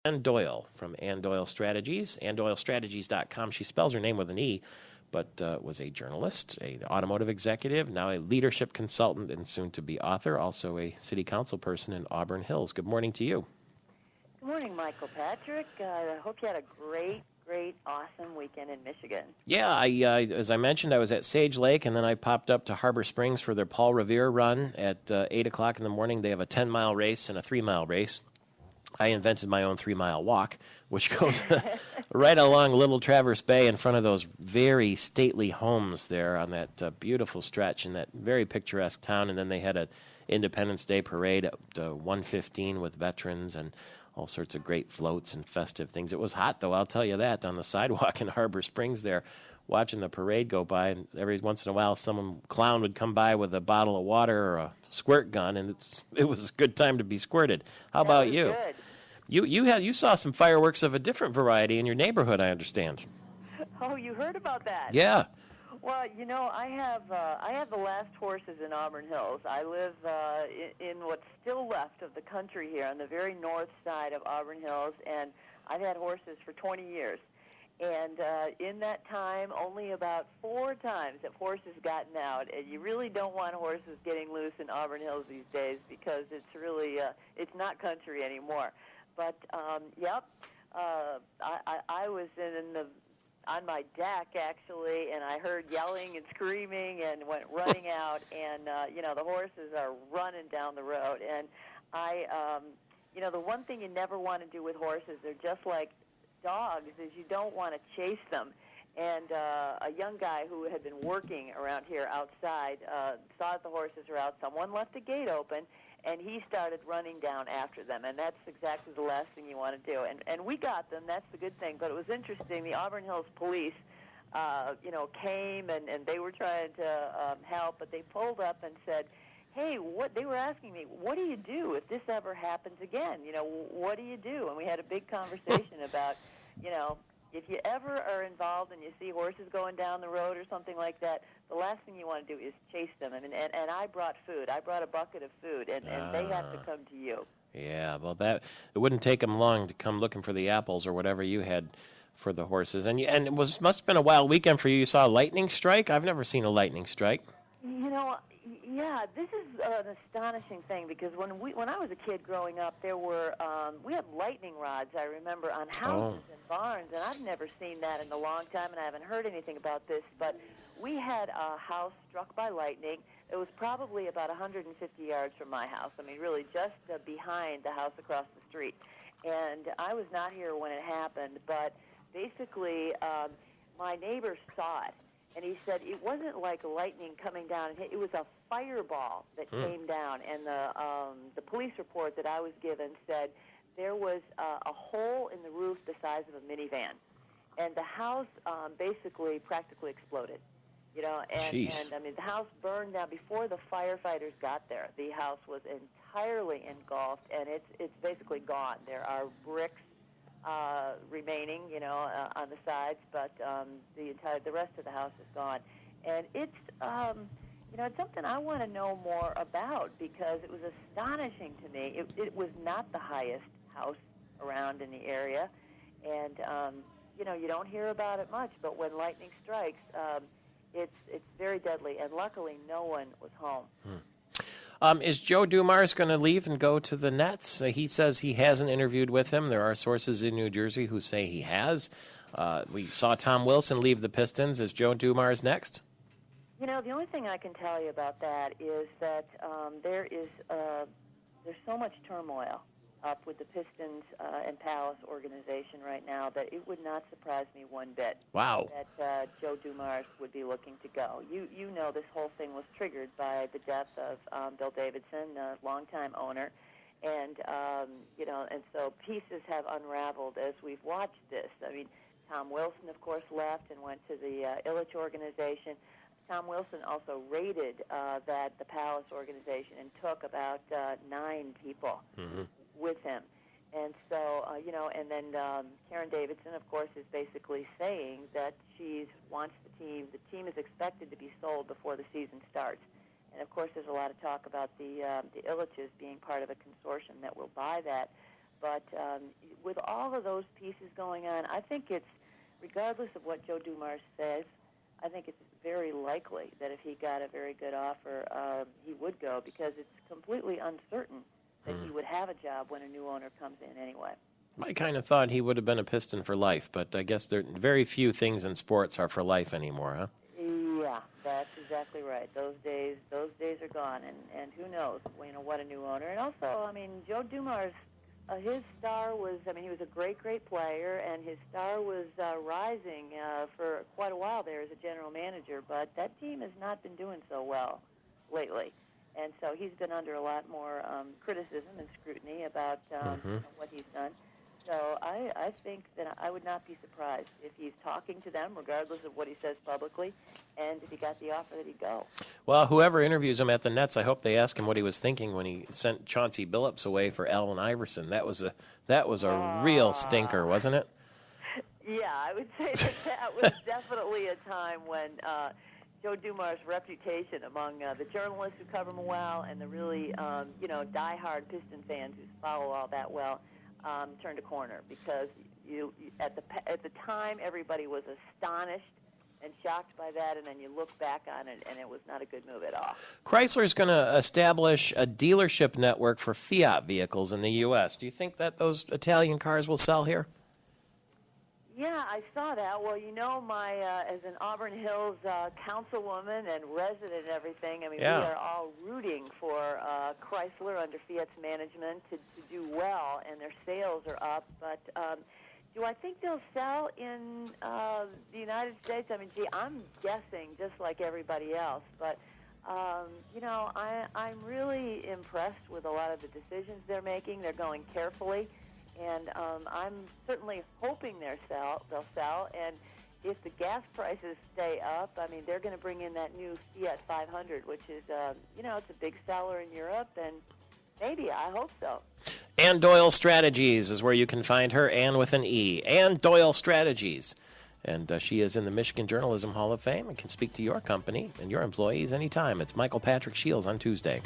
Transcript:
Anne Doyle from Anne Doyle Strategies, AnneDoyleStrategies.com. She spells her name with an E, but was a journalist, an automotive executive, now a leadership consultant, and soon-to-be author, also a city council person in Auburn Hills. Good morning to you. Good morning, Michael Patrick. I hope you had a great, awesome weekend in Michigan. Yeah, as I mentioned, I was at Sage Lake, and then I popped up to Harbor Springs for their Paul Revere run at 8 o'clock in the morning. They have a 10-mile race and a 3-mile race. I invented my own 3-mile walk, which goes right along Little Traverse Bay in front of those very stately homes there on that beautiful stretch in that very picturesque town. And then they had an Independence Day parade at 1:15 with veterans and all sorts of great floats and festive things. It was hot, though, I'll tell you that, on the sidewalk in Harbor Springs there, watching the parade go by. And every once in a while, some clown would come by with a bottle of water or a squirt gun, and it was a good time to be squirted. How about you? Good. You saw some fireworks of a different variety in your neighborhood, I understand. Oh, you heard about that? Yeah. Well, I have the last horses in Auburn Hills. I live in what's still left of the country here on the very north side of Auburn Hills, and I've had horses for 20 years. And in that time, only about 4 times have horses gotten out. And you really don't want horses getting loose in Auburn Hills these days because it's really it's not country anymore. But I was on my deck actually, and I heard yelling and screaming, and went running out. And the horses are running down the road. And the one thing you never want to do with horses, they're just like dogs, is you don't want to chase them. And a young guy who had been working around here outside saw that the horses were out. Someone left the gate open, and he started running down after them. And that's exactly the last thing you want to do. And we got them. That's the good thing. But it was interesting. The Auburn Hills police, came, and they were trying to help, but they pulled up and said, hey, they were asking me, what do you do if this ever happens again? What do you do? And we had a big conversation about, if you ever are involved and you see horses going down the road or something like that, the last thing you want to do is chase them. And I brought food. I brought a bucket of food, and they have to come to you. Yeah, well, it wouldn't take them long to come looking for the apples or whatever you had for the horses. And it must have been a wild weekend for you. You saw a lightning strike? I've never seen a lightning strike. Yeah, this is an astonishing thing because when I was a kid growing up, there were we had lightning rods, I remember, on houses and barns, and I've never seen that in a long time, and I haven't heard anything about this. But we had a house struck by lightning. It was probably about 150 yards from my house. I mean, really just behind the house across the street. And I was not here when it happened, but basically my neighbor saw it. And he said it wasn't like lightning coming down. It was a fireball that came down. And the police report that I was given said there was a hole in the roof the size of a minivan. And the house basically practically exploded. And I mean, the house burned down before the firefighters got there. The house was entirely engulfed, and it's basically gone. There are bricks remaining, on the sides, but the rest of the house is gone. And it's it's something I want to know more about because it was astonishing to me. It was not the highest house around in the area, and you don't hear about it much. But when lightning strikes, it's very deadly. And luckily, no one was home. Is Joe Dumars going to leave and go to the Nets? He says he hasn't interviewed with him. There are sources in New Jersey who say he has. We saw Tom Wilson leave the Pistons. Is Joe Dumars next? The only thing I can tell you about that is that there's so much turmoil up with the Pistons and Palace organization right now that it would not surprise me one bit. Wow. That Joe Dumars would be looking to go. You know this whole thing was triggered by the death of Bill Davidson, a longtime owner, and and so pieces have unraveled as we've watched this. I mean, Tom Wilson, of course, left and went to the Ilitch organization. Tom Wilson also raided the Palace organization and took about 9 people with him. And so, and then Karen Davidson, of course, is basically saying that she wants the team. The team is expected to be sold before the season starts. And, of course, there's a lot of talk about the Ilitches being part of a consortium that will buy that. But with all of those pieces going on, I think it's, regardless of what Joe Dumars says, I think it's very likely that if he got a very good offer, he would go, because it's completely uncertain that he would have a job when a new owner comes in anyway. I kind of thought he would have been a Piston for life, but I guess very few things in sports are for life anymore, huh? Yeah, that's exactly right. Those days are gone, and who knows, what a new owner. And also, Joe Dumars, his star was, he was a great player, and his star was rising for quite a while there as a general manager, but that team has not been doing so well lately. And so he's been under a lot more criticism and scrutiny about what he's done. So I think that I would not be surprised if he's talking to them, regardless of what he says publicly, and if he got the offer that he'd go. Well, whoever interviews him at the Nets, I hope they ask him what he was thinking when he sent Chauncey Billups away for Allen Iverson. That was a real stinker, wasn't it? Yeah, I would say that was definitely a time when Joe Dumars' reputation among the journalists who cover him well and the really diehard Piston fans who follow all that well turned a corner, because at the time everybody was astonished and shocked by that, and then you look back on it and it was not a good move at all. Chrysler's going to establish a dealership network for Fiat vehicles in the U.S. Do you think that those Italian cars will sell here? Yeah, I saw that. Well, my as an Auburn Hills councilwoman and resident and everything, we are all rooting for Chrysler under Fiat's management to do well, and their sales are up. But do I think they'll sell in the United States? I'm guessing just like everybody else. But, I'm really impressed with a lot of the decisions they're making. They're going carefully. And I'm certainly hoping they'll sell. And if the gas prices stay up, they're going to bring in that new Fiat 500, which is, it's a big seller in Europe, and maybe, I hope so. Anne Doyle Strategies is where you can find her, Anne with an E. Anne Doyle Strategies. And she is in the Michigan Journalism Hall of Fame and can speak to your company and your employees anytime. It's Michael Patrick Shields on Tuesday.